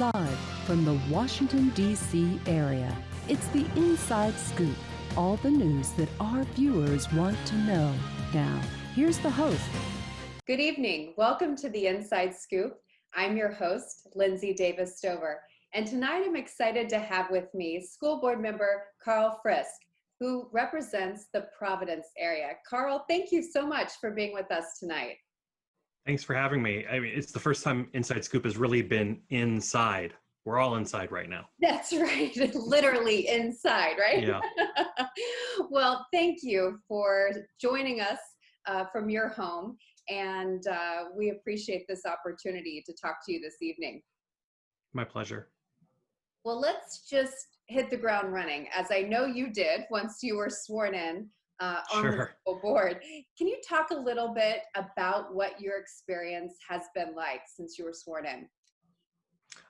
Live from the Washington, D.C. area, it's the Inside Scoop. All the news that our viewers want to know. Now, here's the host. Good evening. Welcome to the Inside Scoop. I'm your host, Lindsey Davis Stover. And tonight I'm excited to have with me school board member Karl Frisch, who represents the Providence area. Karl, thank you so much for being with us tonight. Thanks for having me. I mean, it's the first time Inside Scoop has really been inside. We're all inside right now. That's right. Literally inside, right? Yeah. Well, thank you for joining us from your home. And we appreciate this opportunity to talk to you this evening. My pleasure. Well, let's just hit the ground running, as I know you did once you were sworn in on the school board. Can you talk a little bit about what your experience has been like since you were sworn in?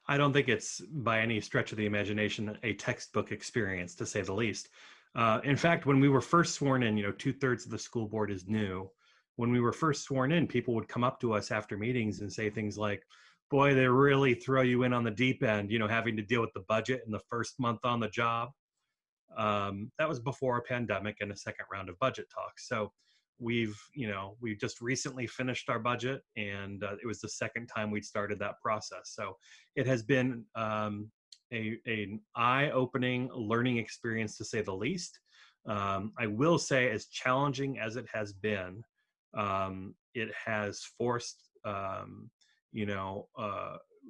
I don't think it's by any stretch of the imagination a textbook experience, to say the least. In fact, when we were first sworn in, 2/3 of the school board is new. When we were first sworn in, people would come up to us after meetings and say things like, boy, they really throw you in on the deep end, having to deal with the budget in the first month on the job. That was before a pandemic and a second round of budget talks. So we just recently finished our budget, and it was the second time we'd started that process. So it has been an eye-opening learning experience, to say the least. I will say, as challenging as it has been, it has forced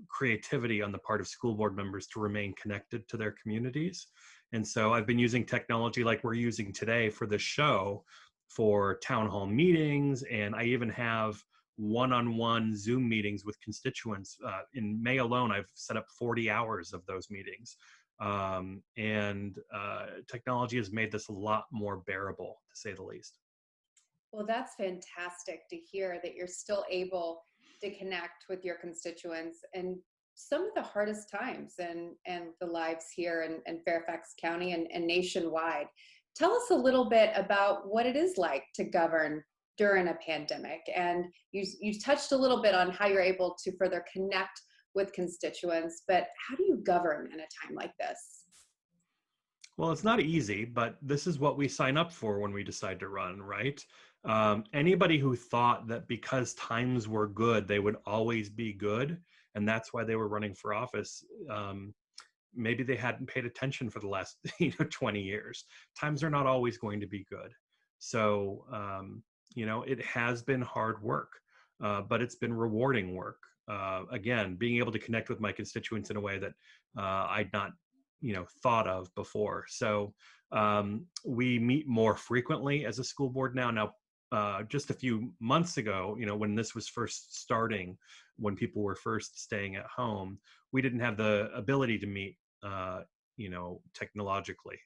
creativity on the part of school board members to remain connected to their communities. And so I've been using technology like we're using today for this show for town hall meetings, and I even have one-on-one Zoom meetings with constituents. In May alone, I've set up 40 hours of those meetings. Technology has made this a lot more bearable, to say the least. Well, that's fantastic to hear that you're still able to connect with your constituents and some of the hardest times and the lives here in Fairfax County and nationwide. Tell us a little bit about what it is like to govern during a pandemic. And you touched a little bit on how you're able to further connect with constituents, but how do you govern in a time like this? Well, it's not easy, but this is what we sign up for when we decide to run, right? Anybody who thought that because times were good, they would always be good, and that's why they were running for office, maybe they hadn't paid attention for the last 20 years. Times are not always going to be good. So, it has been hard work, but it's been rewarding work. Again, being able to connect with my constituents in a way that I'd not thought of before. So we meet more frequently as a school board now. Just a few months ago, when this was first starting, when people were first staying at home, we didn't have the ability to meet, technologically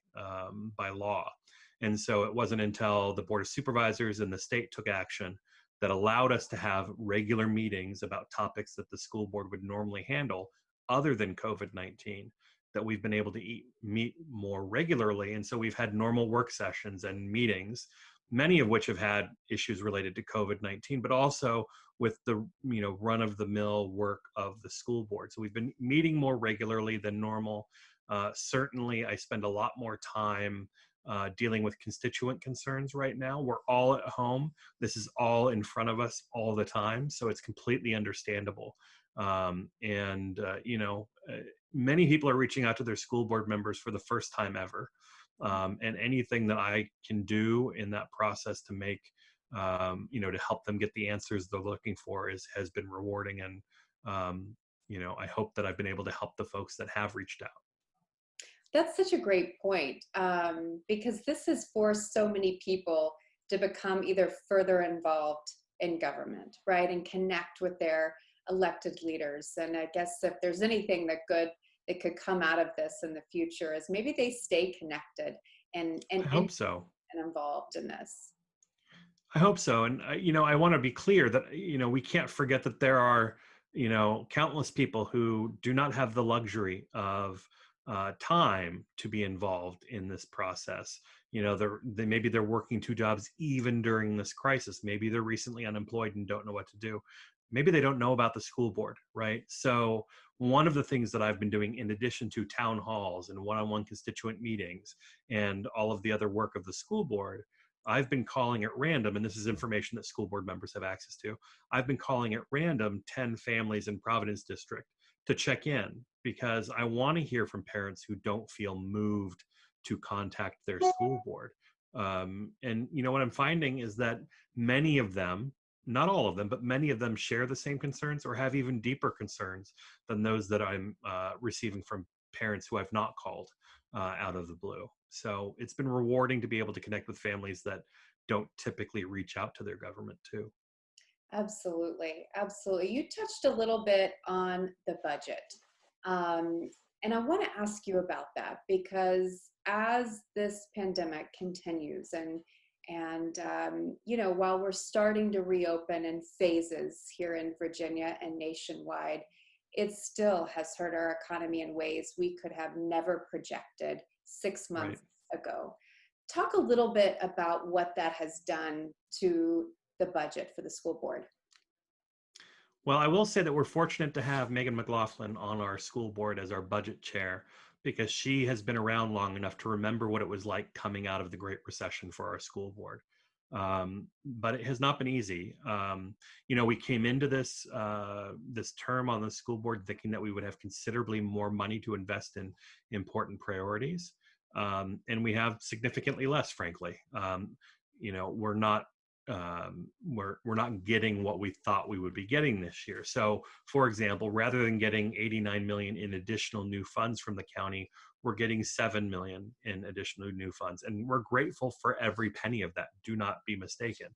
by law. And so it wasn't until the Board of Supervisors and the state took action that allowed us to have regular meetings about topics that the school board would normally handle other than COVID-19, that we've been able to meet more regularly. And so we've had normal work sessions and meetings, many of which have had issues related to COVID-19, but also with the run-of-the-mill work of the school board. So we've been meeting more regularly than normal. Certainly, I spend a lot more time dealing with constituent concerns right now. We're all at home. This is all in front of us all the time, so it's completely understandable. Many people are reaching out to their school board members for the first time ever. And anything that I can do in that process to make, to help them get the answers they're looking for has been rewarding. And, I hope that I've been able to help the folks that have reached out. That's such a great point, because this has forced so many people to become either further involved in government, right, and connect with their elected leaders. And I guess if there's anything that could come out of this in the future is maybe they stay connected and I hope so. And involved in this. I hope so. And, I want to be clear that, we can't forget that there are, countless people who do not have the luxury of time to be involved in this process. You know, maybe they're working two jobs even during this crisis. Maybe they're recently unemployed and don't know what to do. Maybe they don't know about the school board, right? So one of the things that I've been doing, in addition to town halls and one-on-one constituent meetings and all of the other work of the school board, I've been calling at random, and this is information that school board members have access to. I've been calling at random 10 families in Providence district to check in, because I want to hear from parents who don't feel moved to contact their school board. And you know, what I'm finding is that many of them, not all of them, but many of them share the same concerns or have even deeper concerns than those that I'm receiving from parents who I've not called out of the blue. So it's been rewarding to be able to connect with families that don't typically reach out to their government too. Absolutely. Absolutely. You touched a little bit on the budget. And I want to ask you about that, because as this pandemic continues and you know, while we're starting to reopen in phases here in Virginia and nationwide, it still has hurt our economy in ways we could have never projected 6 months ago. Talk a little bit about what that has done to the budget for the school board. Well, I will say that we're fortunate to have Megan McLaughlin on our school board as our budget chair, because she has been around long enough to remember what it was like coming out of the Great Recession for our school board. But it has not been easy. You know, we came into this term on the school board thinking that we would have considerably more money to invest in important priorities, and we have significantly less, frankly. You know, we're not getting what we thought we would be getting this year. So, for example, rather than getting 89 million in additional new funds from the county, we're getting 7 million in additional new funds, and we're grateful for every penny of that. Do not be mistaken.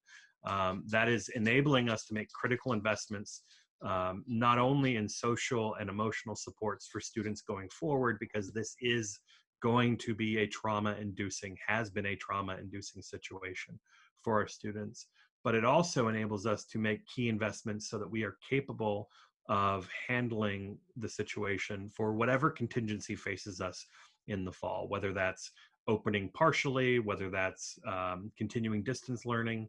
That is enabling us to make critical investments, not only in social and emotional supports for students going forward, because this is going to be has been a trauma-inducing situation for our students, but it also enables us to make key investments so that we are capable of handling the situation for whatever contingency faces us in the fall, whether that's opening partially, whether that's continuing distance learning,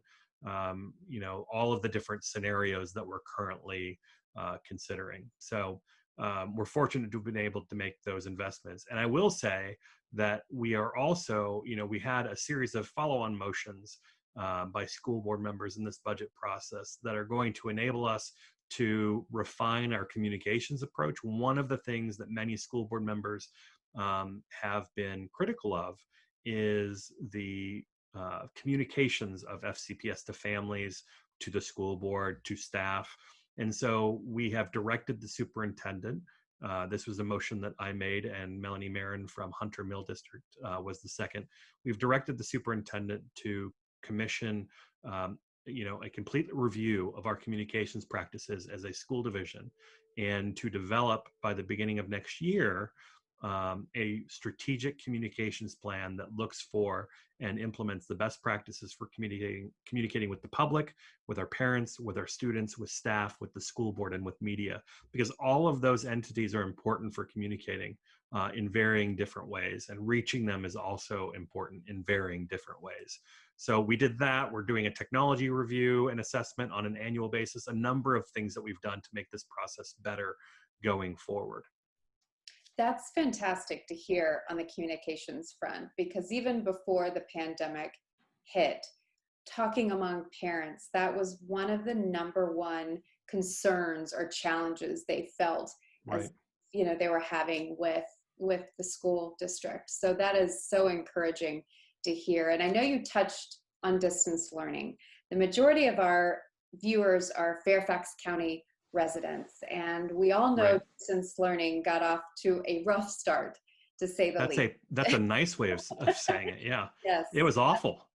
you know, all of the different scenarios that we're currently considering. So we're fortunate to have been able to make those investments. And I will say that we are also, you know, we had a series of follow-on motions by school board members in this budget process that are going to enable us to refine our communications approach. One of the things that many school board members have been critical of is the communications of FCPS to families, to the school board, to staff. And so we have directed the superintendent. This was a motion that I made, and Melanie Marin from Hunter Mill District was the second. We've directed the superintendent to commission you know, a complete review of our communications practices as a school division, and to develop by the beginning of next year a strategic communications plan that looks for and implements the best practices for communicating with the public, with our parents, with our students, with staff, with the school board, and with media, because all of those entities are important for communicating in varying different ways, and reaching them is also important in varying different ways. So we did that. We're doing a technology review and assessment on an annual basis, a number of things that we've done to make this process better going forward. That's fantastic to hear on the communications front, because even before the pandemic hit, talking among parents, that was one of the number one concerns or challenges they felt as, you know, they were having with the school district. So that is so encouraging to hear. And I know you touched on distance learning. The majority of our viewers are Fairfax County residents, and we all know distance learning got off to a rough start, to say the least. That's a nice way of saying it. Yeah. Yes. It was awful.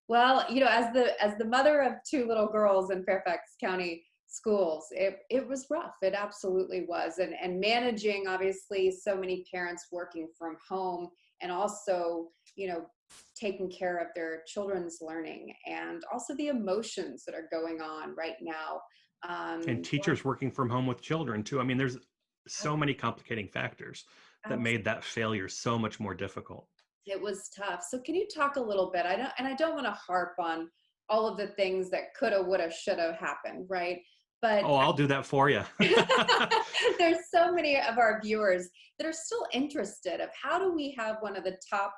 Well, you know, as the mother of two little girls in Fairfax County schools, it was rough. It absolutely was. And managing, obviously, so many parents working from home, and also, you know, taking care of their children's learning, and also the emotions that are going on right now. And teachers working from home with children too. I mean, there's so many complicating factors. that made that failure so much more difficult. It was tough. So can you talk a little bit? I don't want to harp on all of the things that coulda, woulda, shoulda happened, right? But Oh, I'll do that for you. there's so many of our viewers that are still interested of how do we have one of the top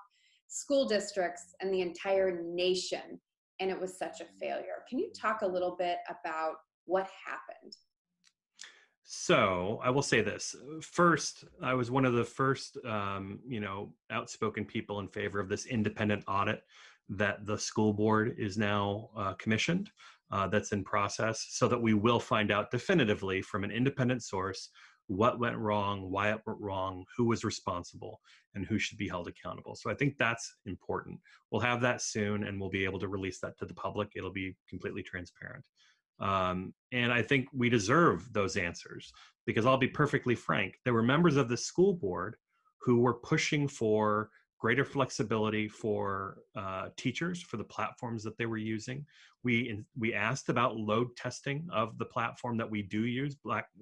school districts in the entire nation, and it was such a failure. Can you talk a little bit about what happened? So I will say this. First, I was one of the first, outspoken people in favor of this independent audit that the school board is now commissioned. That's in process, so that we will find out definitively from an independent source what went wrong, why it went wrong, who was responsible, and who should be held accountable. So I think that's important. We'll have that soon, and we'll be able to release that to the public. It'll be completely transparent. And I think we deserve those answers, because I'll be perfectly frank, there were members of the school board who were pushing for greater flexibility for teachers for the platforms that they were using. We asked about load testing of the platform that we do use,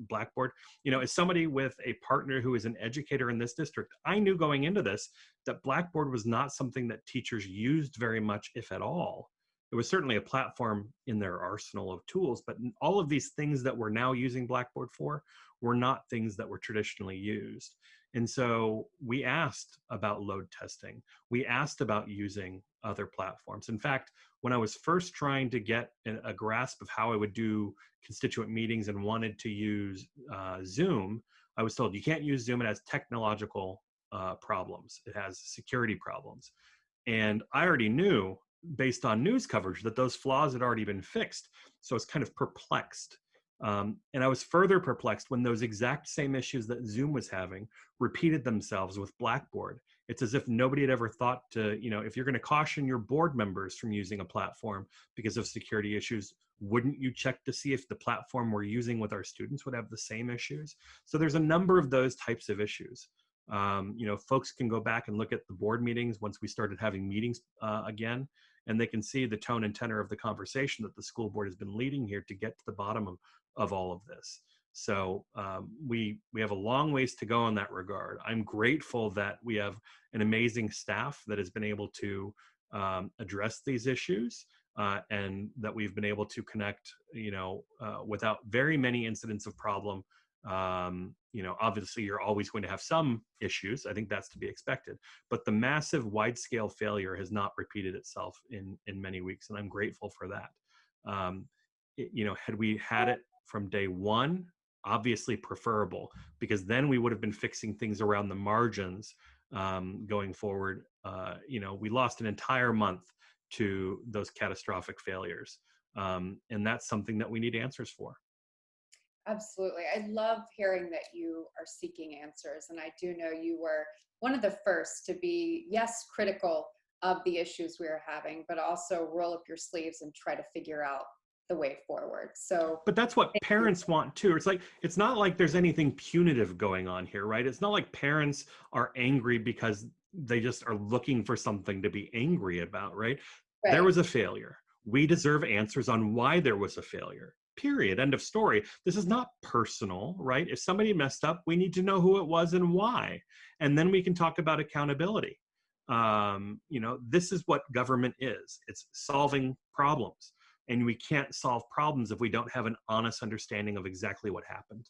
Blackboard. You know, as somebody with a partner who is an educator in this district, I knew going into this that Blackboard was not something that teachers used very much, if at all. It was certainly a platform in their arsenal of tools, but all of these things that we're now using Blackboard for were not things that were traditionally used. And so we asked about load testing. We asked about using other platforms. In fact, when I was first trying to get a grasp of how I would do constituent meetings and wanted to use Zoom, I was told you can't use Zoom. It has technological problems. It has security problems. And I already knew, based on news coverage, that those flaws had already been fixed. So I was kind of perplexed. And I was further perplexed when those exact same issues that Zoom was having repeated themselves with Blackboard. It's as if nobody had ever thought to, if you're going to caution your board members from using a platform because of security issues, wouldn't you check to see if the platform we're using with our students would have the same issues? So there's a number of those types of issues. Folks can go back and look at the board meetings once we started having meetings again, and they can see the tone and tenor of the conversation that the school board has been leading here to get to the bottom of all of this. So we have a long ways to go in that regard. I'm grateful that we have an amazing staff that has been able to address these issues, and that we've been able to connect, without very many incidents of problem. Obviously you're always going to have some issues. I think that's to be expected, but the massive wide scale failure has not repeated itself in many weeks. And I'm grateful for that. Had we had it from day one, obviously preferable, because then we would have been fixing things around the margins going forward. We lost an entire month to those catastrophic failures. And that's something that we need answers for. Absolutely. I love hearing that you are seeking answers. And I do know you were one of the first to be, yes, critical of the issues we were having, but also roll up your sleeves and try to figure out the way forward. So, but that's what parents want too. It's not like there's anything punitive going on here, right? It's not like parents are angry because they just are looking for something to be angry about, right? There was a failure. We deserve answers on why there was a failure. Period. End of story. This is not personal, right? If somebody messed up, we need to know who it was and why. And then we can talk about accountability. This is what government is. It's solving problems. And we can't solve problems if we don't have an honest understanding of exactly what happened.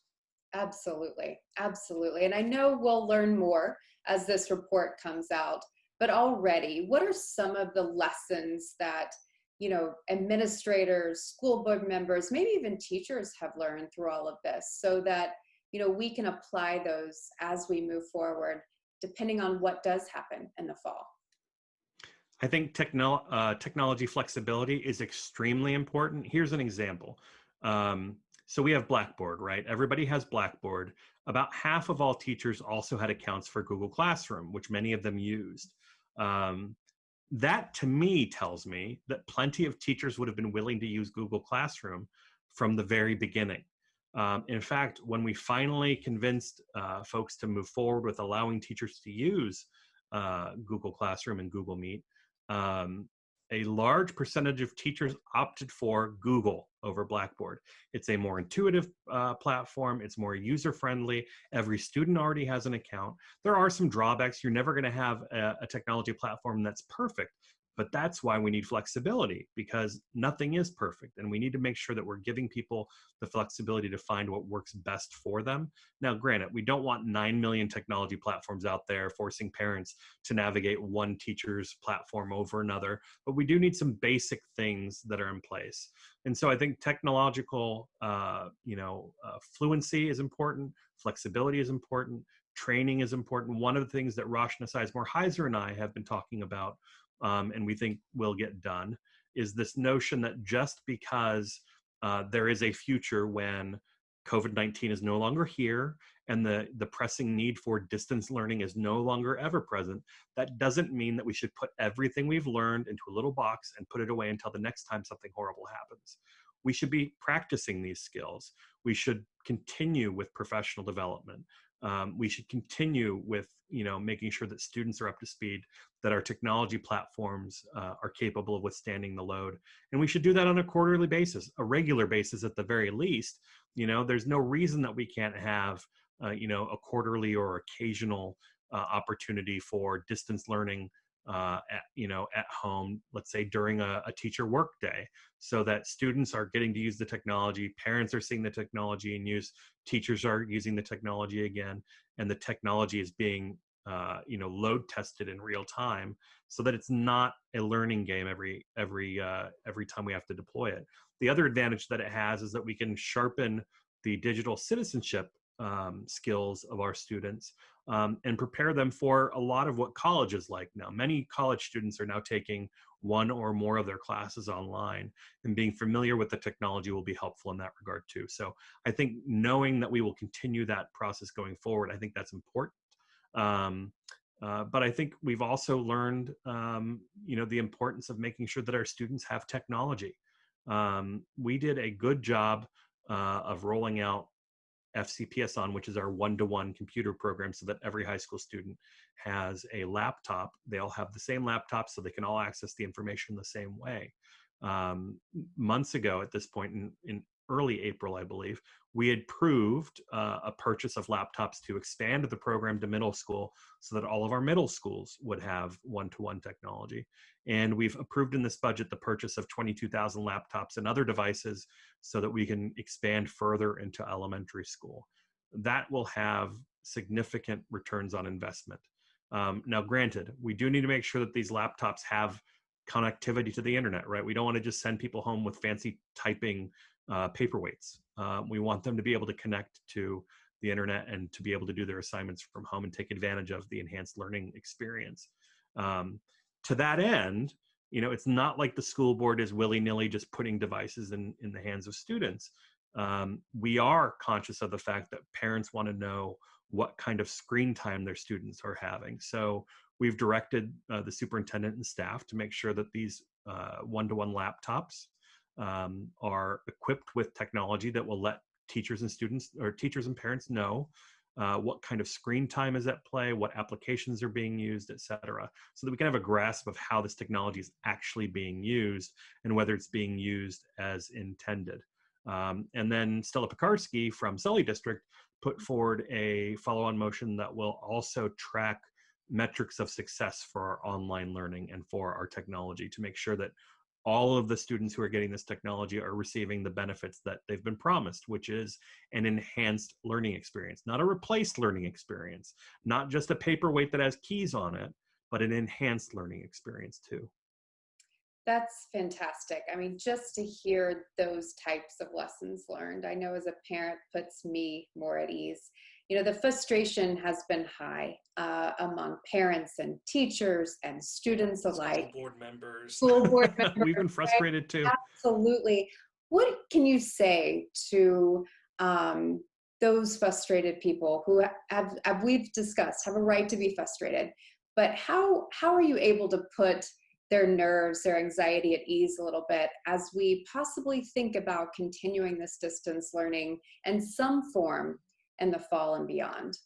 Absolutely. Absolutely. And I know we'll learn more as this report comes out, but already, what are some of the lessons that administrators, school board members, maybe even teachers have learned through all of this, so that, we can apply those as we move forward, depending on what does happen in the fall? I think technology flexibility is extremely important. Here's an example. So we have Blackboard, right? Everybody has Blackboard. About half of all teachers also had accounts for Google Classroom, which many of them used. That to me tells me that plenty of teachers would have been willing to use Google Classroom from the very beginning. In fact, when we finally convinced folks to move forward with allowing teachers to use Google Classroom and Google Meet, a large percentage of teachers opted for Google over Blackboard. It's a more intuitive platform. It's more user-friendly. Every student already has an account. There are some drawbacks. You're never going to have a technology platform that's perfect, but that's why we need flexibility, because nothing is perfect. And we need to make sure that we're giving people the flexibility to find what works best for them. Now, granted, we don't want 9 million technology platforms out there forcing parents to navigate one teacher's platform over another, but we do need some basic things that are in place. And so I think technological, fluency is important, flexibility is important, training is important. One of the things that Roshna Sizemore-Heiser and I have been talking about, and we think will get done, is this notion that just because there is a future when COVID-19 is no longer here and the pressing need for distance learning is no longer ever present, that doesn't mean that we should put everything we've learned into a little box and put it away until the next time something horrible happens. We should be practicing these skills. We should continue with professional development. We should continue with, making sure that students are up to speed, that our technology platforms are capable of withstanding the load. And we should do that on a quarterly basis, a regular basis at the very least. There's no reason that we can't have, a quarterly or occasional opportunity for distance learning at home, let's say during a teacher work day, so that students are getting to use the technology, parents are seeing the technology in use, teachers are using the technology again, and the technology is being load tested in real time, so that it's not a learning game every time we have to deploy it. The other advantage that it has is that we can sharpen the digital citizenship skills of our students and prepare them for a lot of what college is like now. Many college students are now taking one or more of their classes online, and being familiar with the technology will be helpful in that regard too. So I think knowing that we will continue that process going forward, I think that's important. But I think we've also learned, the importance of making sure that our students have technology. We did a good job of rolling out FCPS, which is our one-to-one computer program, so that every high school student has a laptop. They all have the same laptop, so they can all access the information the same way. Months ago, at this point in early April, I believe, we had proved a purchase of laptops to expand the program to middle school, so that all of our middle schools would have one-to-one technology. And we've approved in this budget the purchase of 22,000 laptops and other devices so that we can expand further into elementary school. That will have significant returns on investment. Now, granted, we do need to make sure that these laptops have connectivity to the internet, right? We don't want to just send people home with fancy typing paperweights. We want them to be able to connect to the internet and to be able to do their assignments from home and take advantage of the enhanced learning experience. To that end, it's not like the school board is willy-nilly just putting devices in the hands of students. We are conscious of the fact that parents want to know what kind of screen time their students are having. So we've directed the superintendent and staff to make sure that these one-to-one laptops are equipped with technology that will let teachers and students, or teachers and parents, know what kind of screen time is at play, what applications are being used, et cetera, so that we can have a grasp of how this technology is actually being used and whether it's being used as intended. And then Stella Pekarsky from Sully District put forward a follow-on motion that will also track metrics of success for our online learning and for our technology, to make sure that all of the students who are getting this technology are receiving the benefits that they've been promised, which is an enhanced learning experience, not a replaced learning experience, not just a paperweight that has keys on it, but an enhanced learning experience too. That's fantastic. I mean, just to hear those types of lessons learned, I know as a parent puts me more at ease. The frustration has been high among parents and teachers and students alike. School board members. We've been frustrated too. Absolutely. What can you say to those frustrated people who we've discussed, have a right to be frustrated, but how are you able to put their nerves, their anxiety at ease a little bit as we possibly think about continuing this distance learning in some form in the fall and beyond?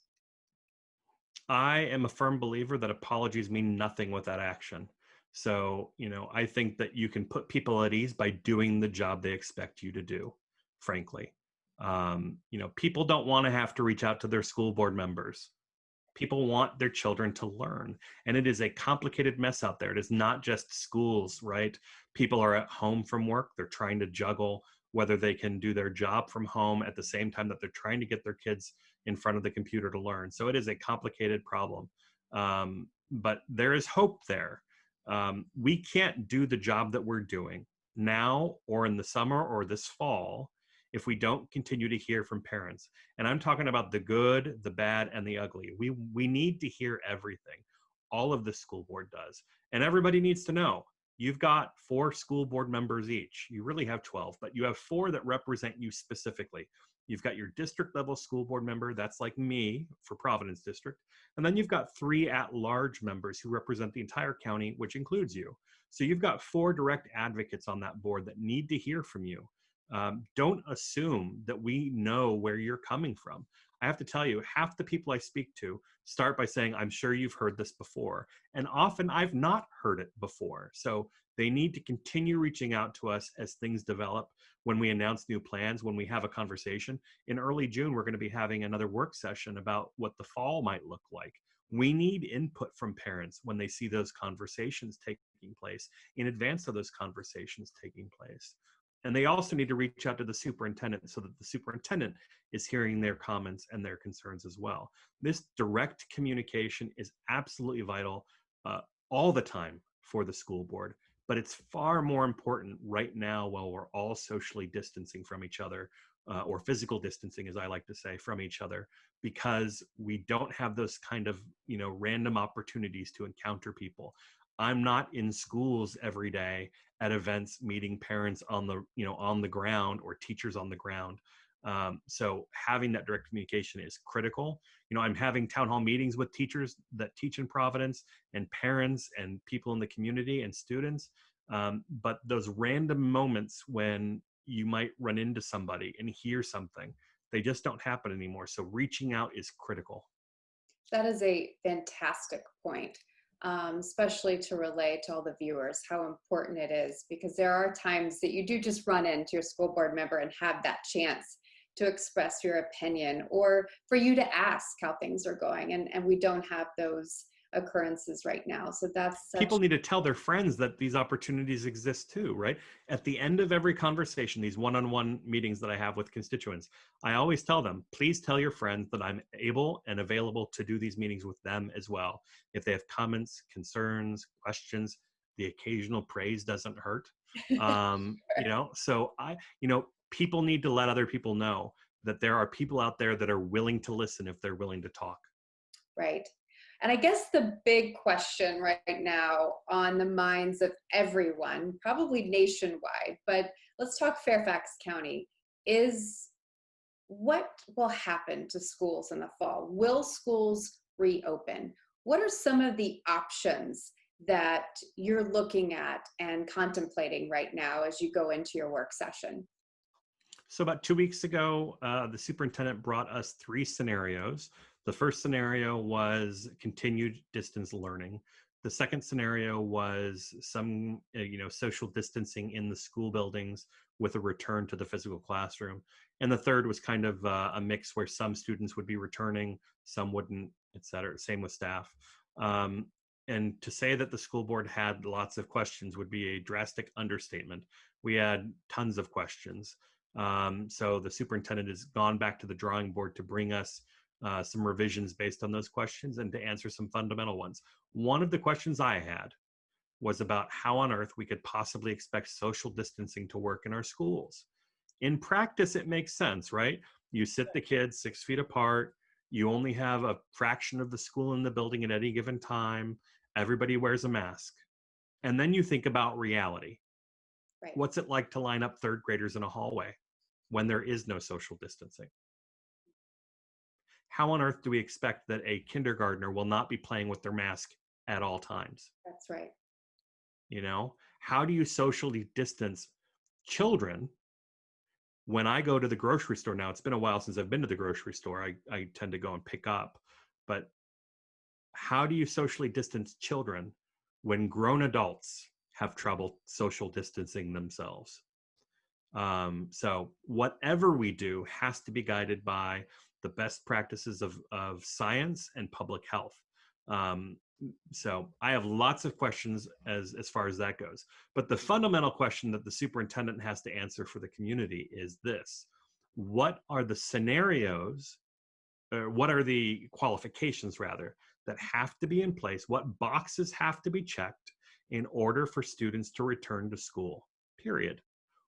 I am a firm believer that apologies mean nothing without action. So, I think that you can put people at ease by doing the job they expect you to do, frankly. People don't want to have to reach out to their school board members. People want their children to learn. And it is a complicated mess out there. It is not just schools, right? People are at home from work. They're trying to juggle whether they can do their job from home at the same time that they're trying to get their kids in front of the computer to learn. So it is a complicated problem. But there is hope there. We can't do the job that we're doing now or in the summer or this fall if we don't continue to hear from parents. And I'm talking about the good, the bad, and the ugly. We need to hear everything. All of the school board does. And everybody needs to know. You've got 4 school board members each. You really have 12, but you have 4 that represent you specifically. You've got your district level school board member, that's like me for Providence District. And then you've got 3 at-large members who represent the entire county, which includes you. So you've got 4 direct advocates on that board that need to hear from you. Don't assume that we know where you're coming from. I have to tell you, half the people I speak to start by saying, I'm sure you've heard this before. And often I've not heard it before. So they need to continue reaching out to us as things develop, when we announce new plans, when we have a conversation. In early June, we're going to be having another work session about what the fall might look like. We need input from parents when they see those conversations taking place, in advance of those conversations taking place. And they also need to reach out to the superintendent so that the superintendent is hearing their comments and their concerns as well. This direct communication is absolutely vital all the time for the school board, but it's far more important right now while we're all socially distancing from each other, or physical distancing, as I like to say, from each other, because we don't have those kind of, random opportunities to encounter people. I'm not in schools every day at events meeting parents on the ground, or teachers on the ground. So having that direct communication is critical. I'm having town hall meetings with teachers that teach in Providence, and parents and people in the community and students. But those random moments when you might run into somebody and hear something, they just don't happen anymore. So reaching out is critical. That is a fantastic point. Especially to relay to all the viewers how important it is, because there are times that you do just run into your school board member and have that chance to express your opinion, or for you to ask how things are going. And we don't have those occurrences right now. So that's People need to tell their friends that these opportunities exist too, right? At the end of every conversation, these one-on-one meetings that I have with constituents, I always tell them, please tell your friends that I'm able and available to do these meetings with them as well. If they have comments, concerns, questions, the occasional praise doesn't hurt. So people need to let other people know that there are people out there that are willing to listen if they're willing to talk. Right. And I guess the big question right now on the minds of everyone, probably nationwide, but let's talk Fairfax County, is what will happen to schools in the fall? Will schools reopen? What are some of the options that you're looking at and contemplating right now as you go into your work session? So about 2 weeks ago, the superintendent brought us 3 scenarios. The first scenario was continued distance learning. The second scenario was some, social distancing in the school buildings with a return to the physical classroom. And the third was kind of a mix where some students would be returning, some wouldn't, et cetera. Same with staff. And to say that the school board had lots of questions would be a drastic understatement. We had tons of questions. So the superintendent has gone back to the drawing board to bring us some revisions based on those questions and to answer some fundamental ones. One of the questions I had was about how on earth we could possibly expect social distancing to work in our schools. In practice, it makes sense, right? You sit the kids 6 feet apart. You only have a fraction of the school in the building at any given time. Everybody wears a mask. And then you think about reality. Right. What's it like to line up third graders in a hallway when there is no social distancing? How on earth do we expect that a kindergartner will not be playing with their mask at all times? That's right. How do you socially distance children? When I go to the grocery store now, it's been a while since I've been to the grocery store. I tend to go and pick up. But how do you socially distance children when grown adults have trouble social distancing themselves. So whatever we do has to be guided by the best practices of science and public health. So I have lots of questions as far as that goes. But the fundamental question that the superintendent has to answer for the community is this: what are the scenarios, or what are the qualifications rather, that have to be in place? What boxes have to be checked in order for students to return to school, period?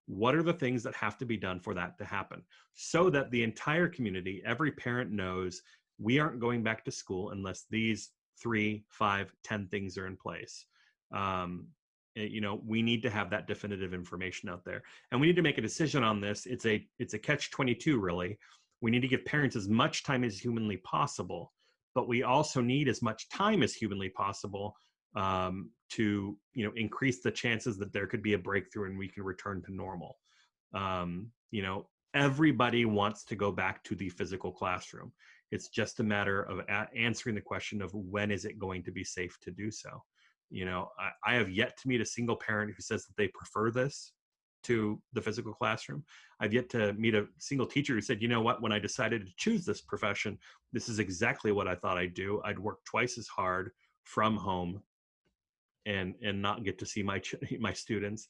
What are the things that have to be done for that to happen, so that the entire community, every parent knows we aren't going back to school unless these 3, 5, 10 things are in place. We need to have that definitive information out there, and we need to make a decision on this. It's a catch-22, really. We need to give parents as much time as humanly possible, but we also need as much time as humanly possible to increase the chances that there could be a breakthrough and we can return to normal. Everybody wants to go back to the physical classroom. It's just a matter of answering the question of when is it going to be safe to do so. I have yet to meet a single parent who says that they prefer this to the physical classroom. I've yet to meet a single teacher who said, you know what, when I decided to choose this profession, this is exactly what I thought I'd do. I'd work twice as hard from home and not get to see my students.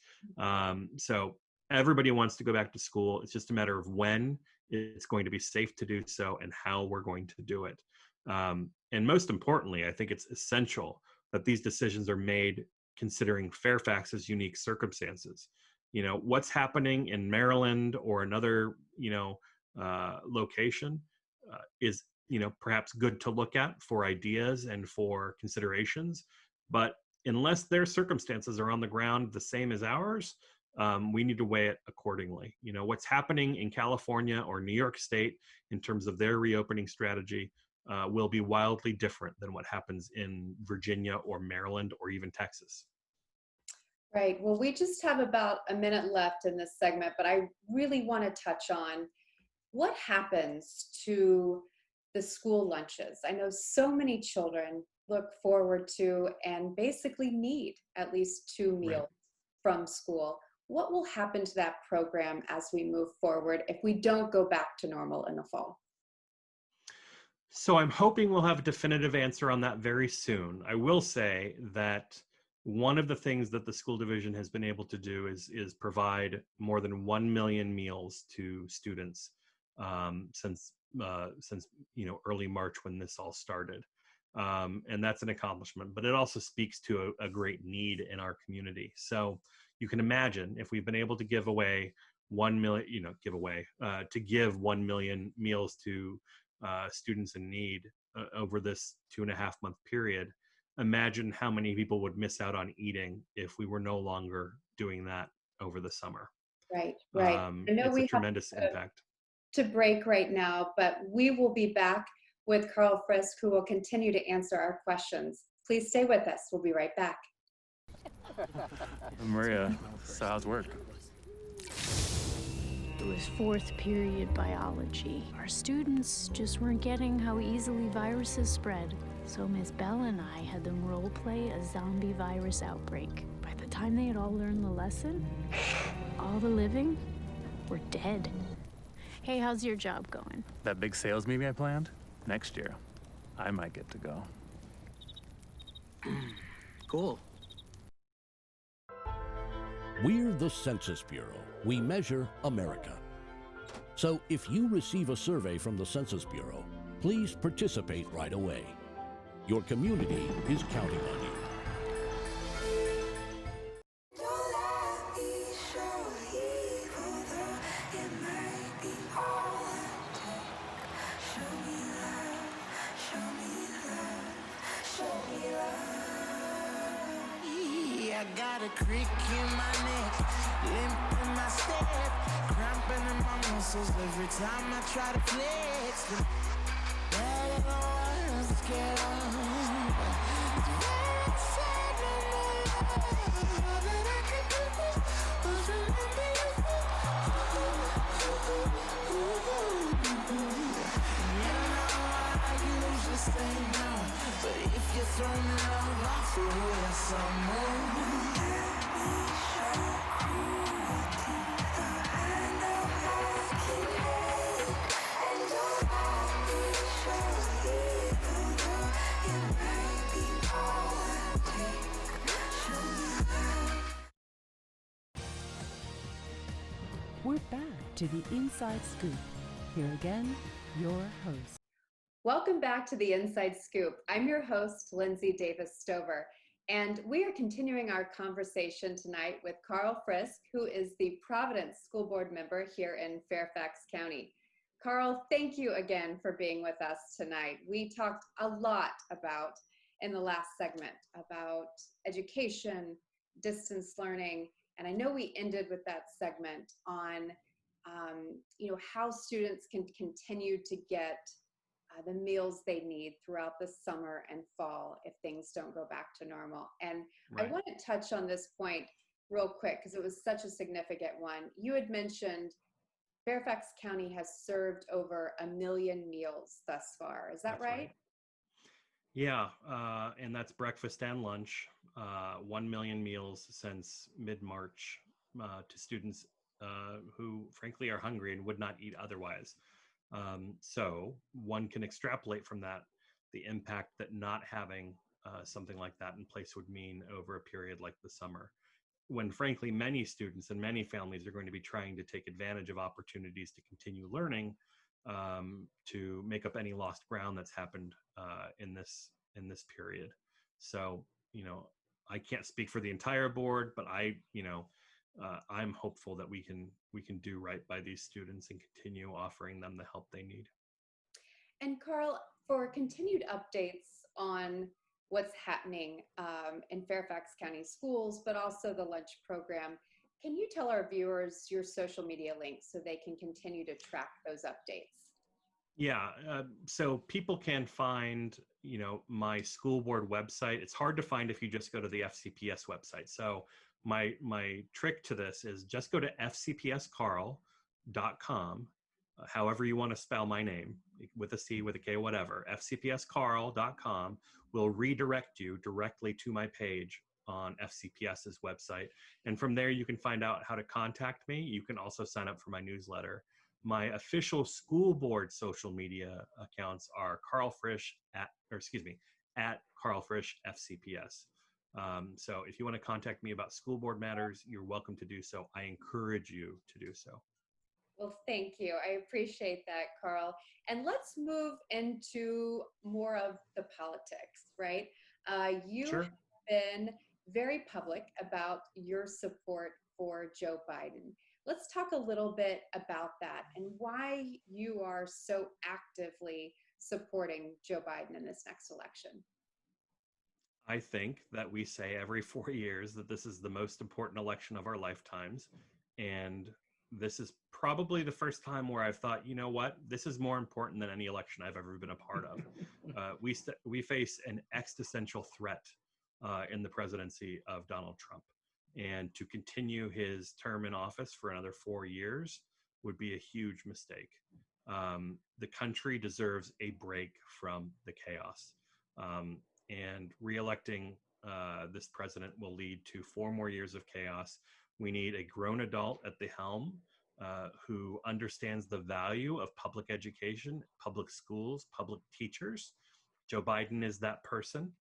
So everybody wants to go back to school. It's just a matter of when it's going to be safe to do so and how we're going to do it. And most importantly, I think it's essential that these decisions are made considering Fairfax's unique circumstances. What's happening in Maryland or another, location is, perhaps good to look at for ideas and for considerations. But unless their circumstances are on the ground the same as ours, we need to weigh it accordingly. What's happening in California or New York State in terms of their reopening strategy will be wildly different than what happens in Virginia or Maryland or even Texas. Right. Well, we just have about a minute left in this segment, but I really want to touch on what happens to the school lunches. I know so many children look forward to and basically need at least 2 meals from school. What will happen to that program as we move forward if we don't go back to normal in the fall? So I'm hoping we'll have a definitive answer on that very soon. I will say that one of the things that the school division has been able to do is provide more than 1 million meals to students since early March when this all started. And that's an accomplishment, but it also speaks to a great need in our community. So you can imagine if we've been able to give 1 million meals to students in need over this 2.5 month period, imagine how many people would miss out on eating if we were no longer doing that over the summer. Right. I know it's we a tremendous impact. To break right now, but we will be back with Karl Frisch, who will continue to answer our questions. Please stay with us. We'll be right back. Maria, so how's work? It was 4th period biology. Our students just weren't getting how easily viruses spread. So Miss Bell and I had them role play a zombie virus outbreak. By the time they had all learned the lesson, all the living were dead. Hey, how's your job going? That big sales meeting I planned? Next year, I might get to go. Cool. We're the Census Bureau. We measure America. So if you receive a survey from the Census Bureau, please participate right away. Your community is counting on you. Got a creak in my neck, limp in my step, cramping in my muscles every time I try to flex them. That I don't want to get on. It's very sad all that I can do was remember you. You know I usually say no, but if you throw me love, I'll throw you some. to the Inside Scoop. Here again, your host. Welcome back to the Inside Scoop. I'm your host, Lindsey Davis Stover, and we are continuing our conversation tonight with Karl Frisch, who is the Providence School Board member here in Fairfax County. Karl, thank you again for being with us tonight. We talked a lot about, in the last segment, about education, distance learning, and I know we ended with that segment on how students can continue to get the meals they need throughout the summer and fall if things don't go back to normal. And right. I want to touch on this point real quick because it was such a significant one. You had mentioned Fairfax County has served over 1 million meals thus far. Is that right? Yeah, and that's breakfast and lunch, 1 million meals since mid-March to students who frankly are hungry and would not eat otherwise. So one can extrapolate from that the impact that not having something like that in place would mean over a period like the summer, when frankly many students and many families are going to be trying to take advantage of opportunities to continue learning to make up any lost ground that's happened in this period. So, I can't speak for the entire board, but I'm hopeful that we can do right by these students and continue offering them the help they need. And Karl, for continued updates on what's happening in Fairfax County Schools, but also the lunch program, can you tell our viewers your social media links so they can continue to track those updates? Yeah, so people can find, my school board website. It's hard to find if you just go to the FCPS website. So my trick to this is just go to fcpskarl.com, however you want to spell my name, with a C, with a K, whatever. fcpskarl.com will redirect you directly to my page on FCPS's website. And from there, you can find out how to contact me. You can also sign up for my newsletter. My official school board social media accounts are Karl Frisch at Karl Frisch FCPS. So if you want to contact me about school board matters, you're welcome to do so. I encourage you to do so. Well, thank you. I appreciate that, Karl. And let's move into more of the politics, right? You Sure. have been very public about your support for Joe Biden. Let's talk a little bit about that and why you are so actively supporting Joe Biden in this next election. I think that we say every 4 years that this is the most important election of our lifetimes. And this is probably the first time where I've thought, you know what, this is more important than any election I've ever been a part of. We face an existential threat in the presidency of Donald Trump. And to continue his term in office for another 4 years would be a huge mistake. The country deserves a break from the chaos. And reelecting this president will lead to 4 more years of chaos. We need a grown adult at the helm who understands the value of public education, public schools, public teachers. Joe Biden is that person.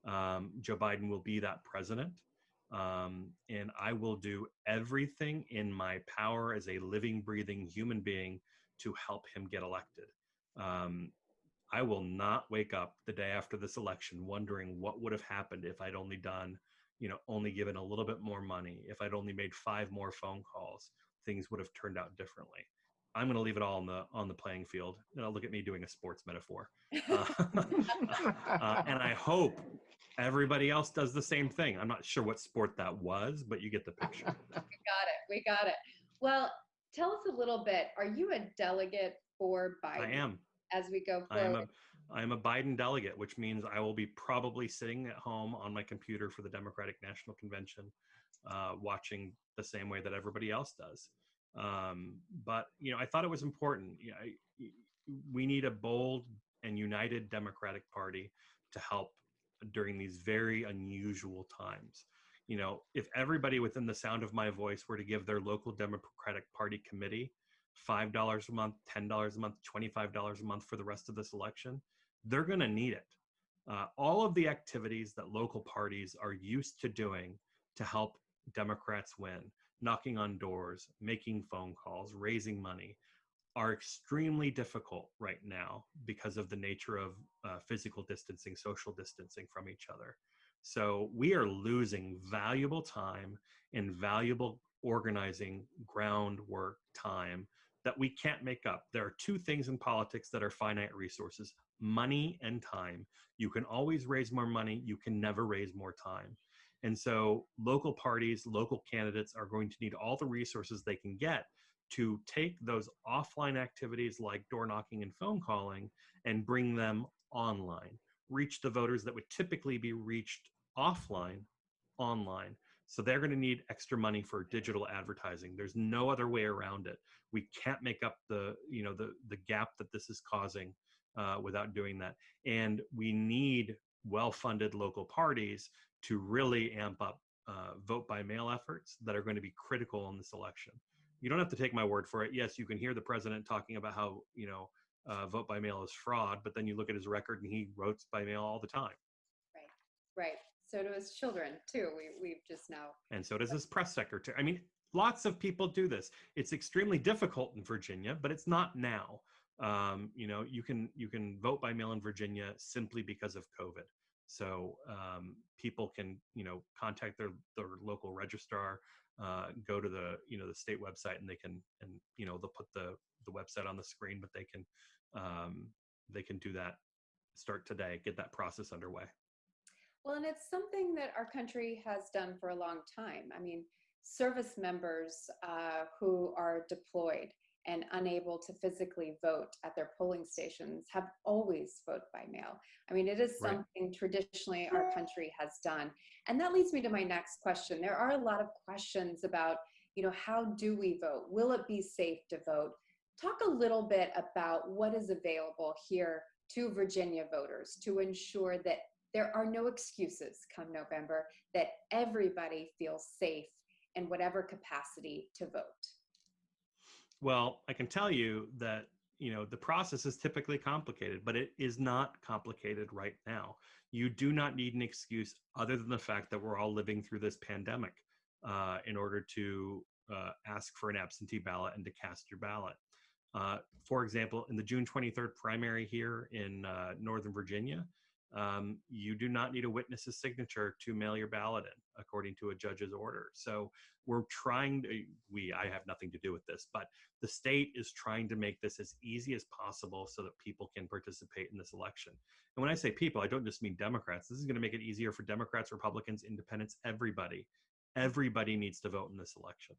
Joe Biden will be that president. And I will do everything in my power as a living, breathing human being to help him get elected. I will not wake up the day after this election wondering what would have happened if I'd only done, only given a little bit more money, if I'd only made 5 more phone calls, things would have turned out differently. I'm going to leave it all on the playing field. Look at me doing a sports metaphor. And I hope everybody else does the same thing. I'm not sure what sport that was, but you get the picture. We got it. Well, tell us a little bit. Are you a delegate for Biden? I am. As we go forward. I am a Biden delegate, which means I will be probably sitting at home on my computer for the Democratic National Convention, watching the same way that everybody else does. But, I thought it was important. We need a bold and united Democratic Party to help during these very unusual times. If everybody within the sound of my voice were to give their local Democratic Party committee $5 a month, $10 a month, $25 a month for the rest of this election, they're going to need it. All of the activities that local parties are used to doing to help Democrats win, knocking on doors, making phone calls, raising money, are extremely difficult right now because of the nature of physical distancing, social distancing from each other. So we are losing valuable time and valuable organizing groundwork time that we can't make up. There are two things in politics that are finite resources: money and time. You can always raise more money, you can never raise more time. And so local parties, local candidates are going to need all the resources they can get to take those offline activities like door knocking and phone calling and bring them online, reach the voters that would typically be reached offline online. So they're going to need extra money for digital advertising. There's no other way around it. We can't make up the gap that this is causing without doing that. And we need well-funded local parties to really amp up vote by mail efforts that are going to be critical in this election. You don't have to take my word for it. Yes, you can hear the president talking about how, vote by mail is fraud, but then you look at his record and he votes by mail all the time. Right. So do his children too. We've just now. And so does his press secretary. I mean, lots of people do this. It's extremely difficult in Virginia, but it's not now. You can vote by mail in Virginia simply because of COVID. So people can, contact their local registrar, go to the state website, and they'll put the website on the screen, but they can do that, start today, get that process underway. Well, and it's something that our country has done for a long time. I mean, service members who are deployed and unable to physically vote at their polling stations have always voted by mail. I mean, it is something traditionally our country has done. And that leads me to my next question. There are a lot of questions about, how do we vote? Will it be safe to vote? Talk a little bit about what is available here to Virginia voters to ensure that there are no excuses come November, that everybody feels safe in whatever capacity to vote. Well, I can tell you that, the process is typically complicated, but it is not complicated right now. You do not need an excuse other than the fact that we're all living through this pandemic in order to ask for an absentee ballot and to cast your ballot. For example, in the June 23rd primary here in Northern Virginia, you do not need a witness's signature to mail your ballot in, according to a judge's order. So we're trying to, I have nothing to do with this, but the state is trying to make this as easy as possible so that people can participate in this election. And when I say people, I don't just mean Democrats. This is going to make it easier for Democrats, Republicans, independents, everybody. Everybody needs to vote in this election.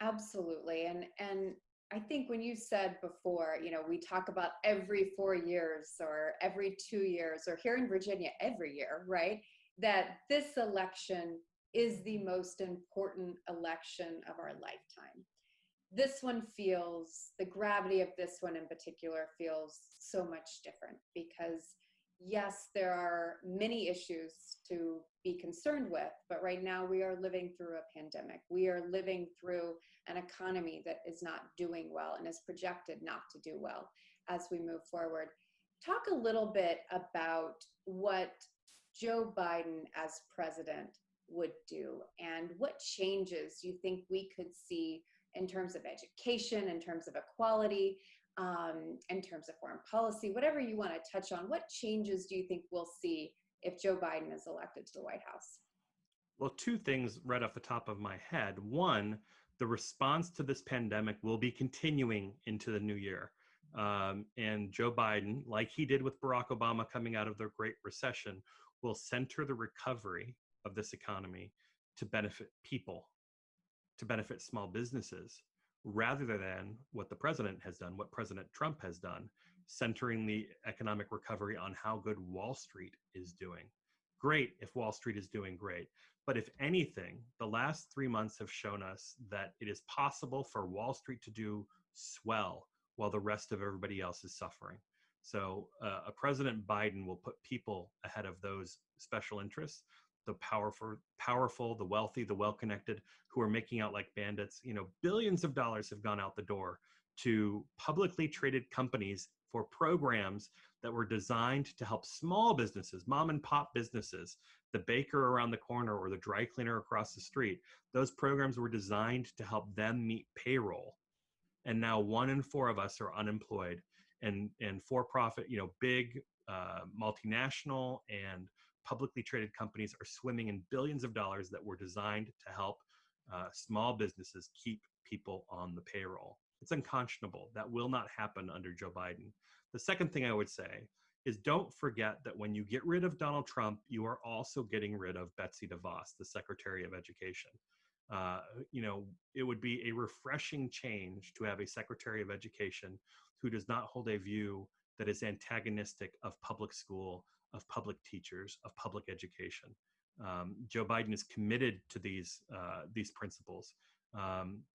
Absolutely. And I think when you said before, we talk about every 4 years or every 2 years, or here in Virginia, every year, right? That this election is the most important election of our lifetime. This one the gravity of this one in particular feels so much different because yes, there are many issues to be concerned with, but right now we are living through a pandemic. We are living through an economy that is not doing well and is projected not to do well as we move forward. Talk a little bit about what Joe Biden as president would do and what changes you think we could see in terms of education, in terms of equality, in terms of foreign policy, whatever you want to touch on. What changes do you think we'll see if Joe Biden is elected to the White House? Well, two things right off the top of my head. One, the response to this pandemic will be continuing into the new year. And Joe Biden, like he did with Barack Obama coming out of the Great Recession, will center the recovery of this economy to benefit people, to benefit small businesses, rather than what the president has done, what President Trump has done, centering the economic recovery on how good Wall Street is doing. Great if Wall Street is doing great. But if anything, the last 3 months have shown us that it is possible for Wall Street to do swell while the rest of everybody else is suffering. So a President Biden will put people ahead of those special interests, the powerful, the wealthy, the well-connected, who are making out like bandits. Billions of dollars have gone out the door to publicly traded companies for programs that were designed to help small businesses, mom and pop businesses, the baker around the corner or the dry cleaner across the street. Those programs were designed to help them meet payroll. And now 1 in 4 of us are unemployed, and for-profit, big multinational and publicly traded companies are swimming in billions of dollars that were designed to help small businesses keep people on the payroll. It's unconscionable. That will not happen under Joe Biden. The second thing I would say is, don't forget that when you get rid of Donald Trump, you are also getting rid of Betsy DeVos, the Secretary of Education. It would be a refreshing change to have a Secretary of Education who does not hold a view that is antagonistic of public school, of public teachers, of public education. Joe Biden is committed to these principles.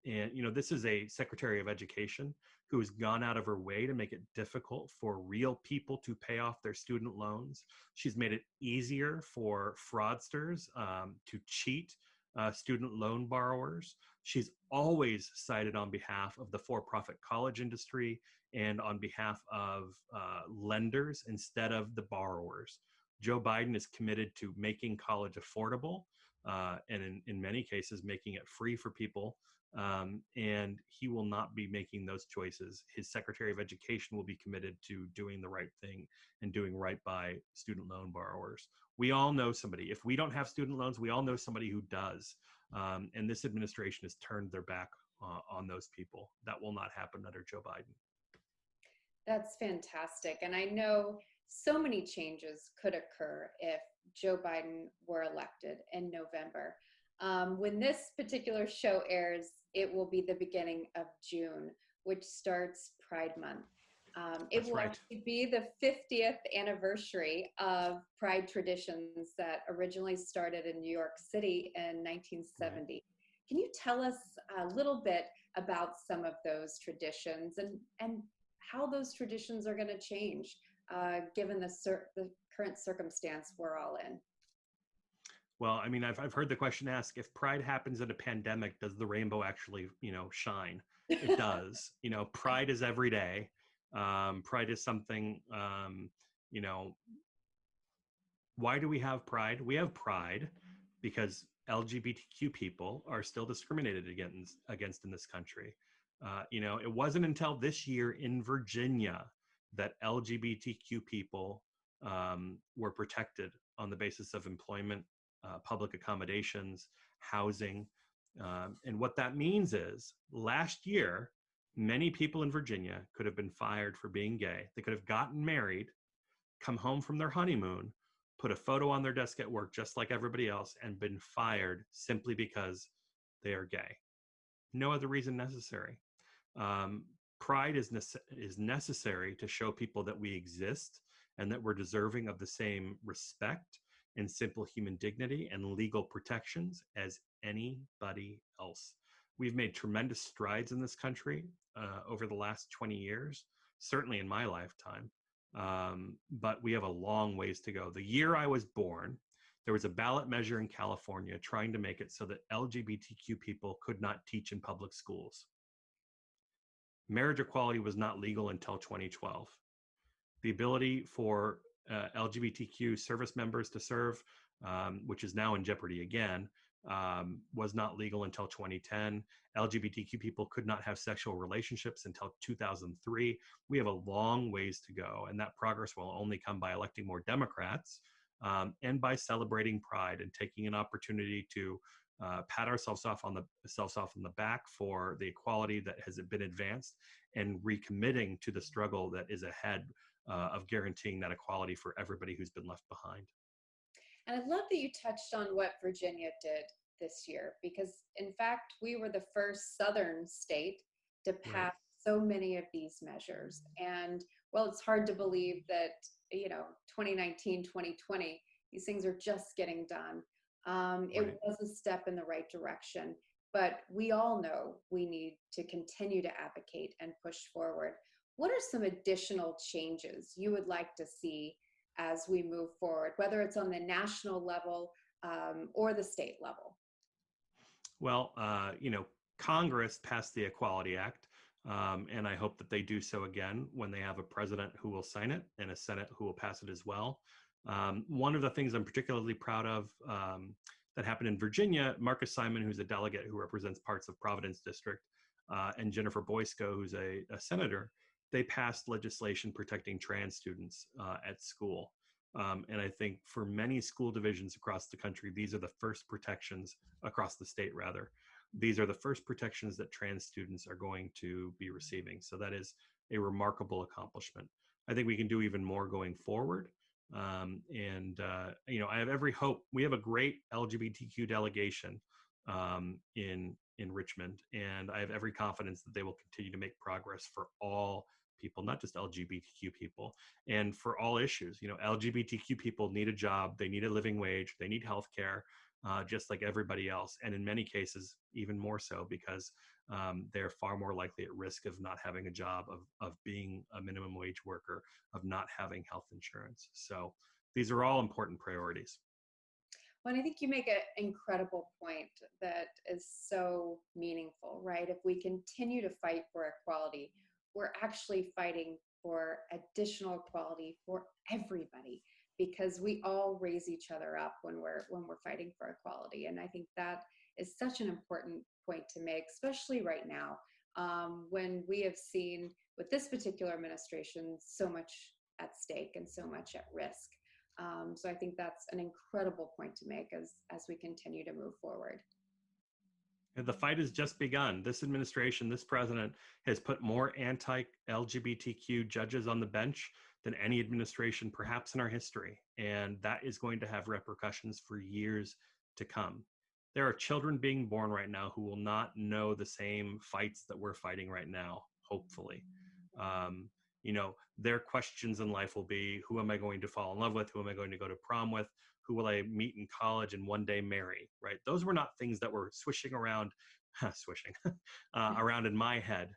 This is a Secretary of Education who has gone out of her way to make it difficult for real people to pay off their student loans. She's made it easier for fraudsters to cheat student loan borrowers. She's always sided on behalf of the for-profit college industry and on behalf of lenders instead of the borrowers. Joe Biden is committed to making college affordable and in many cases making it free for people. And he will not be making those choices. His Secretary of Education will be committed to doing the right thing and doing right by student loan borrowers. We all know somebody. If we don't have student loans, we all know somebody who does. And this administration has turned their back on those people. That will not happen under Joe Biden. That's fantastic. And I know so many changes could occur if Joe Biden were elected in November. When this particular show airs, it will be the beginning of June, which starts Pride Month. It will actually be the 50th anniversary of Pride traditions that originally started in New York City in 1970. Right. Can you tell us a little bit about some of those traditions and how those traditions are going to change given the current circumstance we're all in? Well, I mean, I've heard the question asked, if Pride happens in a pandemic, does the rainbow actually, shine? It does. Pride is every day. Pride is something, why do we have Pride? We have Pride because LGBTQ people are still discriminated against in this country. It wasn't until this year in Virginia that LGBTQ people were protected on the basis of employment, public accommodations, housing. And what that means is last year, many people in Virginia could have been fired for being gay. They could have gotten married, come home from their honeymoon, put a photo on their desk at work just like everybody else, and been fired simply because they are gay. No other reason necessary. Pride is necessary to show people that we exist and that we're deserving of the same respect and simple human dignity and legal protections as anybody else. We've made tremendous strides in this country over the last 20 years, certainly in my lifetime, but we have a long ways to go. The year I was born, there was a ballot measure in California trying to make it so that LGBTQ people could not teach in public schools. Marriage equality was not legal until 2012. The ability for LGBTQ service members to serve, which is now in jeopardy again, was not legal until 2010. LGBTQ people could not have sexual relationships until 2003. We have a long ways to go, and that progress will only come by electing more Democrats and by celebrating Pride and taking an opportunity to pat ourselves off on the back for the equality that has been advanced and recommitting to the struggle that is ahead of guaranteeing that equality for everybody who's been left behind. And I love that you touched on what Virginia did this year, because in fact, we were the first Southern state to pass so many of these measures. And well, it's hard to believe that, 2019, 2020, these things are just getting done. It was a step in the right direction, but we all know we need to continue to advocate and push forward. What are some additional changes you would like to see as we move forward, whether it's on the national level or the state level? Well, Congress passed the Equality Act, And I hope that they do so again when they have a president who will sign it and a Senate who will pass it as well. One of the things I'm particularly proud of that happened in Virginia, Marcus Simon, who's a delegate who represents parts of Providence District, and Jennifer Boysko, who's a senator, they passed legislation protecting trans students at school. And I think for many school divisions across the country, these are the first protections, across the state rather, these are the first protections that trans students are going to be receiving. So that is a remarkable accomplishment. I think we can do even more going forward. I have every hope. We have a great LGBTQ delegation in Richmond, and I have every confidence that they will continue to make progress for all people, not just LGBTQ people, and for all issues. LGBTQ people need a job, they need a living wage, they need health care, just like everybody else. And in many cases, even more so, because they're far more likely at risk of not having a job, of being a minimum wage worker, of not having health insurance. So these are all important priorities. Well, I think you make an incredible point that is so meaningful, right? If we continue to fight for equality, we're actually fighting for additional equality for everybody, because we all raise each other up when we're fighting for equality. And I think that is such an important point to make, especially right now, when we have seen with this particular administration so much at stake and so much at risk. So I think that's an incredible point to make as we continue to move forward. And the fight has just begun. This administration, this president, has put more anti-LGBTQ judges on the bench than any administration perhaps in our history. And that is going to have repercussions for years to come. There are children being born right now who will not know the same fights that we're fighting right now, hopefully. Their questions in life will be, who am I going to fall in love with? Who am I going to go to prom with? Who will I meet in college and one day marry, right? Those were not things that were swishing around, around in my head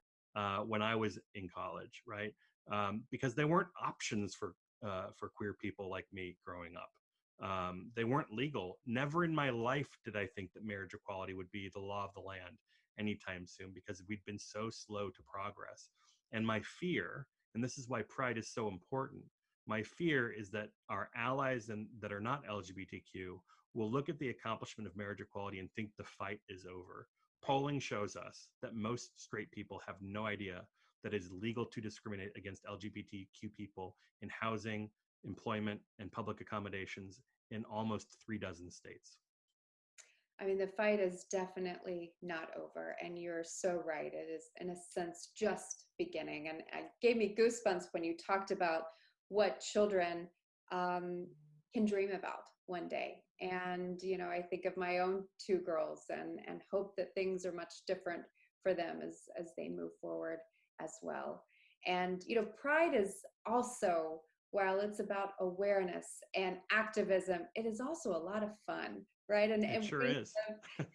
when I was in college, right? Because they weren't options for queer people like me growing up. They weren't legal. Never in my life did I think that marriage equality would be the law of the land anytime soon, because we'd been so slow to progress. And my fear, and this is why pride is so important, my fear is that our allies that are not LGBTQ will look at the accomplishment of marriage equality and think the fight is over. Polling shows us that most straight people have no idea that it is legal to discriminate against LGBTQ people in housing, employment, and public accommodations in almost 36 states. I mean, the fight is definitely not over, and you're so right. It is, in a sense, just beginning. And it gave me goosebumps when you talked about what children can dream about one day. And, I think of my own two girls and hope that things are much different for them as they move forward as well. And, pride is also, while it's about awareness and activism, it is also a lot of fun, right? And it sure is.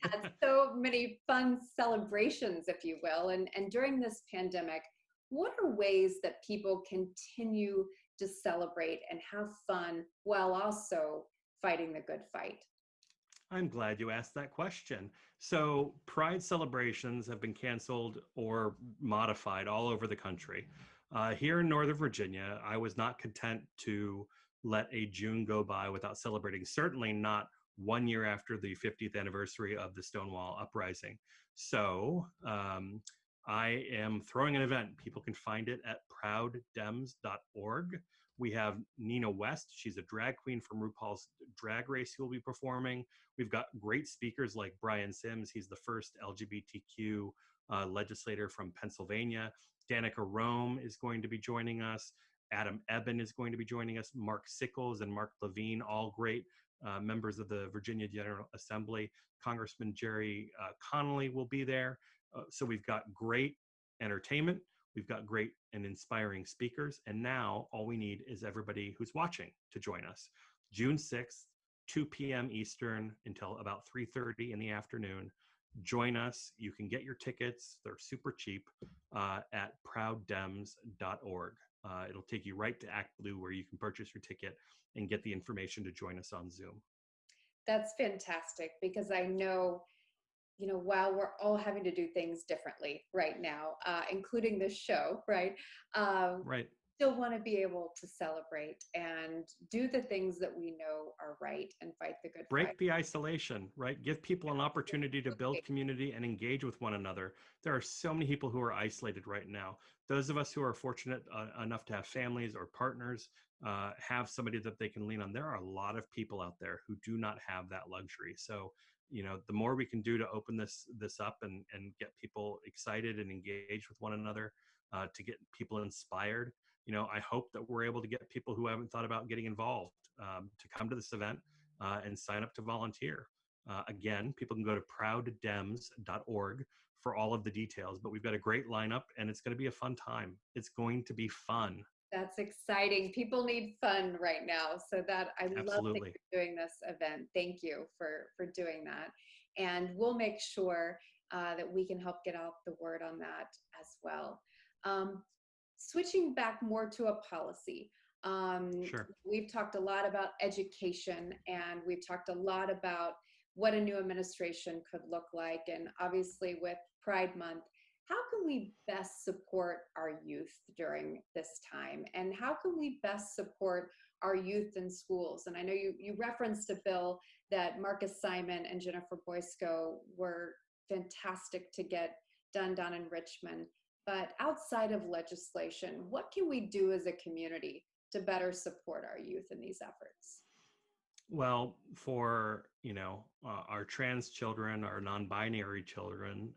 Had so many fun celebrations, if you will. And during this pandemic, what are ways that people continue to celebrate and have fun while also fighting the good fight? I'm glad you asked that question. So Pride celebrations have been canceled or modified all over the country. Here in Northern Virginia, I was not content to let a June go by without celebrating, certainly not 1 year after the 50th anniversary of the Stonewall Uprising. So I am throwing an event. People can find it at prouddems.org. We have Nina West. She's a drag queen from RuPaul's Drag Race who will be performing. We've got great speakers like Brian Sims. He's the first LGBTQ legislator from Pennsylvania. Danica Rome is going to be joining us. Adam Eben is going to be joining us. Mark Sickles and Mark Levine, all great members of the Virginia General Assembly. Congressman Jerry Connolly will be there. So we've got great entertainment. We've got great and inspiring speakers. And now all we need is everybody who's watching to join us. June 6th, 2 p.m. Eastern until about 3:30 in the afternoon. Join us. You can get your tickets. They're super cheap at prouddems.org. It'll take you right to Act Blue where you can purchase your ticket and get the information to join us on Zoom. That's fantastic, because I know while we're all having to do things differently right now, including this show, right? Right. Still want to be able to celebrate and do the things that we know are right and fight the good fight. Break the isolation, right? Give people an opportunity to build community and engage with one another. There are so many people who are isolated right now. Those of us who are fortunate enough to have families or partners, have somebody that they can lean on. There are a lot of people out there who do not have that luxury. So, the more we can do to open this up and get people excited and engaged with one another, to get people inspired. I hope that we're able to get people who haven't thought about getting involved, to come to this event, and sign up to volunteer. Again, people can go to prouddems.org for all of the details, but we've got a great lineup and it's going to be a fun time. It's going to be fun. That's exciting. People need fun right now. So that I love that Absolutely. you're doing this event. Thank you for doing that. And we'll make sure that we can help get out the word on that as well. Switching back more to a policy. Sure. We've talked a lot about education, and we've talked a lot about what a new administration could look like. And obviously with Pride Month, how can we best support our youth during this time? And how can we best support our youth in schools? And I know you referenced a bill that Marcus Simon and Jennifer Boysko were fantastic to get done down in Richmond. But outside of legislation, what can we do as a community to better support our youth in these efforts? Well, for our trans children, our non-binary children,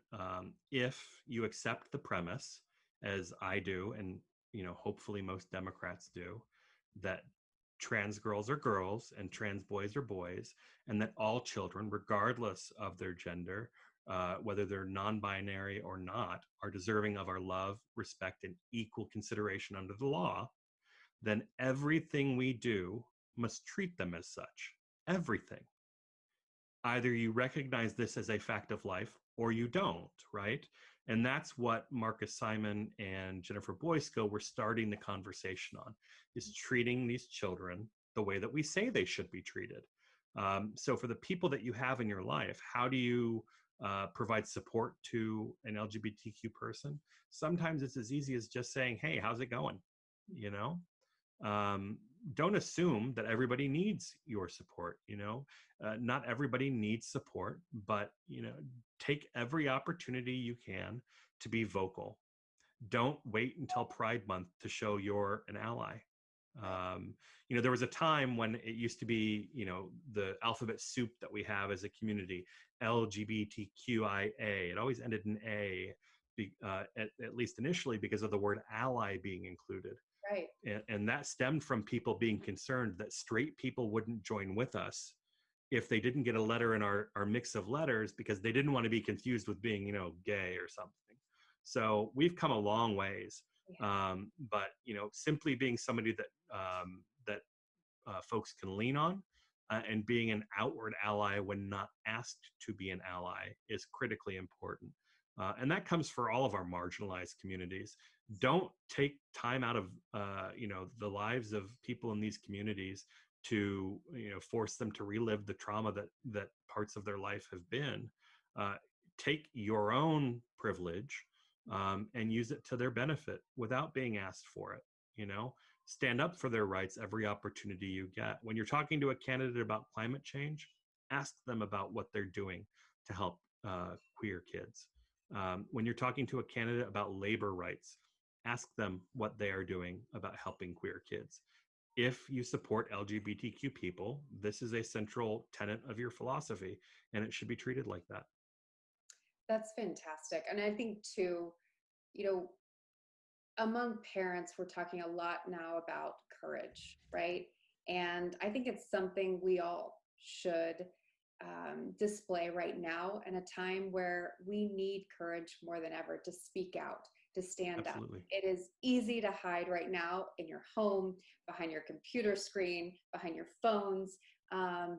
if you accept the premise, as I do, and hopefully most Democrats do, that trans girls are girls and trans boys are boys, and that all children, regardless of their gender, whether they're non-binary or not, are deserving of our love, respect, and equal consideration under the law, then everything we do must treat them as such. Everything. Either you recognize this as a fact of life or you don't, right? And that's what Marcus Simon and Jennifer Boysko were starting the conversation on, is treating these children the way that we say they should be treated. So for the people that you have in your life, how do you provide support to an LGBTQ person? Sometimes it's as easy as just saying, hey, how's it going? Don't assume that everybody needs your support. Not everybody needs support, but take every opportunity you can to be vocal. Don't wait until Pride Month to show you're an ally. There was a time when it used to be, the alphabet soup that we have as a community, LGBTQIA. It always ended in A, at least initially, because of the word ally being included. Right. And that stemmed from people being concerned that straight people wouldn't join with us if they didn't get a letter in our mix of letters, because they didn't want to be confused with being, gay or something. So we've come a long ways. Yeah. But, simply being somebody that folks can lean on, and being an outward ally when not asked to be an ally is critically important. And that comes for all of our marginalized communities. Don't take time out of the lives of people in these communities to force them to relive the trauma that parts of their life have been. Take your own privilege and use it to their benefit without being asked for it. Stand up for their rights every opportunity you get. When you're talking to a candidate about climate change, ask them about what they're doing to help queer kids. When you're talking to a candidate about labor rights, ask them what they are doing about helping queer kids. If you support LGBTQ people, this is a central tenet of your philosophy, and it should be treated like that. That's fantastic. And I think too, among parents, we're talking a lot now about courage, right? And I think it's something we all should display right now, in a time where we need courage more than ever to speak out, to stand Absolutely. up. It is easy to hide right now in your home, behind your computer screen, behind your phones,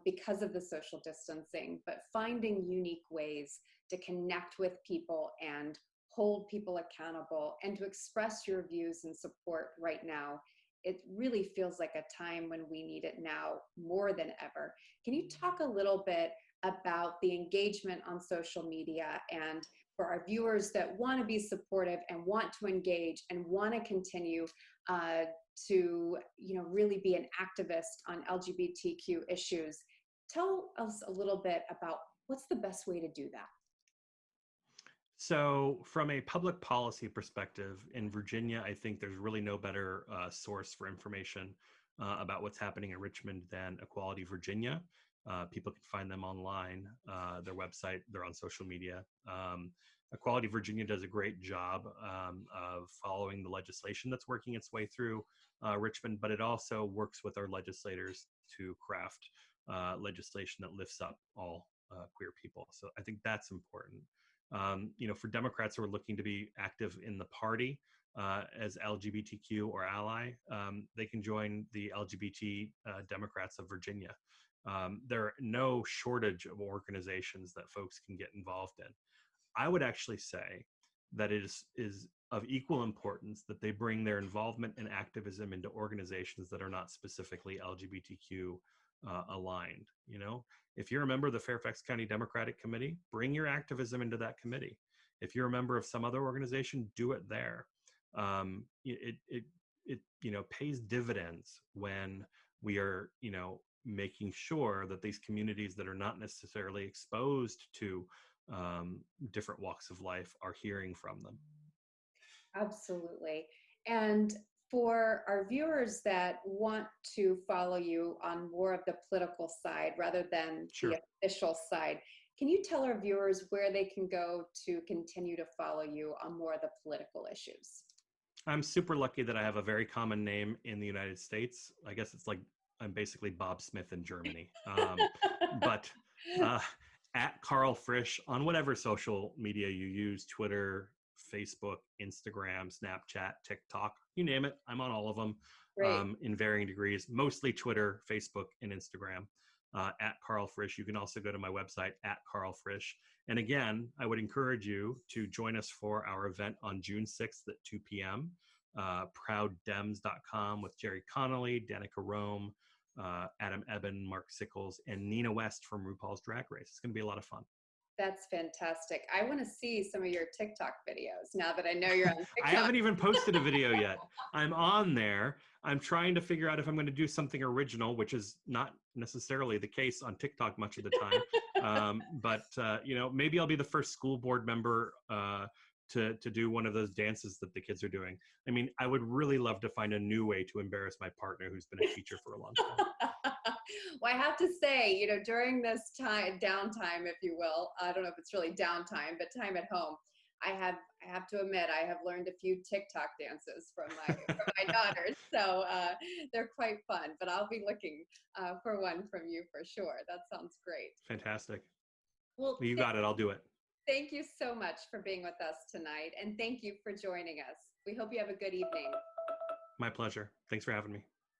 because of the social distancing. But finding unique ways to connect with people and hold people accountable and to express your views and support right now it really feels like a time when we need it now more than ever. Can you talk a little bit about the engagement on social media, and for our viewers that want to be supportive and want to engage and want to continue to, really be an activist on LGBTQ issues? Tell us a little bit about what's the best way to do that. So from a public policy perspective in Virginia, I think there's really no better source for information about what's happening in Richmond than Equality Virginia. People can find them online, their website, they're on social media. Equality Virginia does a great job of following the legislation that's working its way through Richmond, but it also works with our legislators to craft legislation that lifts up all queer people. So I think that's important. For Democrats who are looking to be active in the party as LGBTQ or ally, they can join the LGBT Democrats of Virginia. There are no shortage of organizations that folks can get involved in. I would actually say that it is of equal importance that they bring their involvement and activism into organizations that are not specifically LGBTQ aligned. If you're a member of the Fairfax County Democratic Committee, bring your activism into that committee. If you're a member of some other organization, do it there. It pays dividends when we are making sure that these communities that are not necessarily exposed to different walks of life are hearing from them. Absolutely. And for our viewers that want to follow you on more of the political side rather than Sure. the official side, can you tell our viewers where they can go to continue to follow you on more of the political issues? I'm super lucky that I have a very common name in the United States. I guess it's like I'm basically Bob Smith in Germany. But at Karl Frisch on whatever social media you use, Twitter, Facebook, Instagram, Snapchat, TikTok, you name it. I'm on all of them in varying degrees, mostly Twitter, Facebook, and Instagram. At Karl Frisch. You can also go to my website at Karl Frisch. And again, I would encourage you to join us for our event on June 6th at 2 p.m. ProudDems.com with Jerry Connolly, Danica Rome, Adam Eben, Mark Sickles, and Nina West from RuPaul's Drag Race. It's going to be a lot of fun. That's fantastic. I want to see some of your TikTok videos now that I know you're on TikTok. I haven't even posted a video yet. I'm on there. I'm trying to figure out if I'm going to do something original, which is not necessarily the case on TikTok much of the time. But maybe I'll be the first school board member to do one of those dances that the kids are doing. I mean, I would really love to find a new way to embarrass my partner who's been a teacher for a long time. Well, I have to say, during this downtime, if you will, I don't know if it's really downtime, but time at home, I have to admit, I have learned a few TikTok dances from my daughters. So they're quite fun, but I'll be looking for one from you for sure. That sounds great. Fantastic. Well, you got it. I'll do it. Thank you so much for being with us tonight. And thank you for joining us. We hope you have a good evening. My pleasure. Thanks for having me.